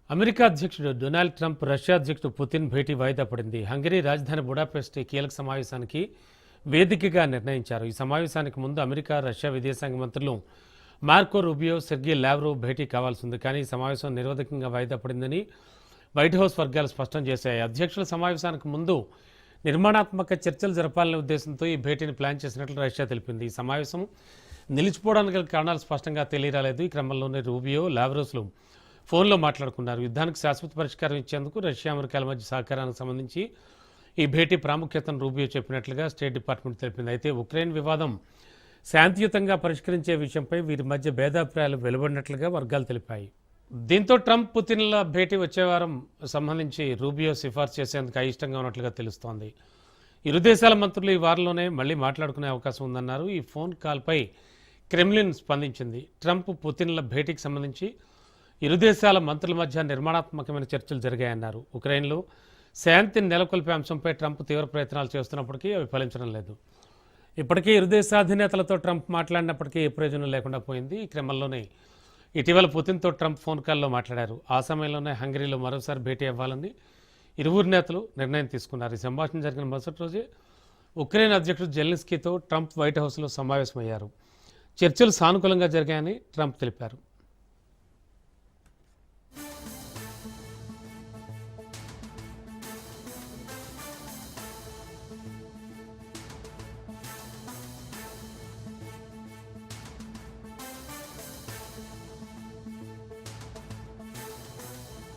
America అధ్యక్షుడు Donald Trump Russia అధ్యక్షుడు Putin భేటీ వాయిదా పడింది. హంగరీ రాజధాని బుడాపెస్ట్ కీలక సమావేశానికి వేదికగా నిర్ణయించారు. ఈ సమావేశానికి ముందు అమెరికా రష్యా విదేశాంగ మంత్రులు మార్కో రూబియో, సెర్గీ లావ్రోవ్ భేటీ కావాల్సి ఉంది. కానీ ఈ సమావేశం నిరోధకంగా వాయిదా పడిందని వైట్ హౌస్ వర్గాలు స్పష్టం చేశాయి. అధ్యక్షుల సమావేశానికి ముందు నిర్మాణాత్మక చర్చలు జరపాలనే ఉద్దేశంతో ఈ భేటీని ప్లాన్ చేసినట్లు రష్యా తెలిపింది. ఈ సమావేశం నిలిచిపోవడానికి గల కారణాలు స్పష్టంగా తెలియరాలేదు. ఈ క్రమంలోనే రూబియో, లావ్రోస్లు ఫోన్లో మాట్లాడుకున్నారు. యుద్ధానికి శాశ్వత పరిష్కారం ఇచ్చేందుకు రష్యా అమెరికాల మధ్య సహకారానికి సంబంధించి ఈ భేటీ ప్రాముఖ్యతను రూబియో చెప్పినట్లుగా స్టేట్ డిపార్ట్మెంట్ తెలిపింది. అయితే ఉక్రెయిన్ వివాదం శాంతియుతంగా పరిష్కరించే విషయంపై వీరి మధ్య భేదాభిప్రాయాలు వెలువడినట్లుగా వర్గాలు తెలిపాయి. దీంతో ట్రంప్, పుతిన్ల భేటీ వచ్చే వారం సంబంధించి రూబియో సిఫార్సు చేసేందుకు అయిష్టంగా ఉన్నట్లుగా తెలుస్తోంది. ఇరు దేశాల మంత్రులు ఈ వారంలోనే మళ్లీ మాట్లాడుకునే అవకాశం ఉందన్నారు. ఈ ఫోన్ కాల్పై క్రెమ్లిన్ స్పందించింది. ట్రంప్, పుతిన్ల భేటీకి సంబంధించి ఇరు దేశాల మంత్రుల మధ్య నిర్మాణాత్మకమైన చర్చలు జరిగాయన్నారు. ఉక్రెయిన్లో శాంతిని నెలకొల్పే అంశంపై ట్రంప్ తీవ్ర ప్రయత్నాలు చేస్తున్నప్పటికీ అవి ఫలించడం లేదు. ఇప్పటికీ ఇరు దేశాధినేతలతో ట్రంప్ మాట్లాడినప్పటికీ ఏ ప్రయోజనం లేకుండా పోయింది. ఈ క్రమంలోనే ఇటీవల పుతిన్తో ట్రంప్ ఫోన్ కాల్లో మాట్లాడారు. ఆ సమయంలోనే హంగరీలో మరోసారి భేటీ అవ్వాలని ఇరువురు నేతలు నిర్ణయం తీసుకున్నారు. ఈ సంభాషణ జరిగిన మరుసటి రోజే ఉక్రెయిన్ అధ్యక్షుడు జెలెన్స్కీతో ట్రంప్ వైట్ హౌస్లో సమావేశమయ్యారు. చర్చలు సానుకూలంగా జరిగాయని ట్రంప్ తెలిపారు.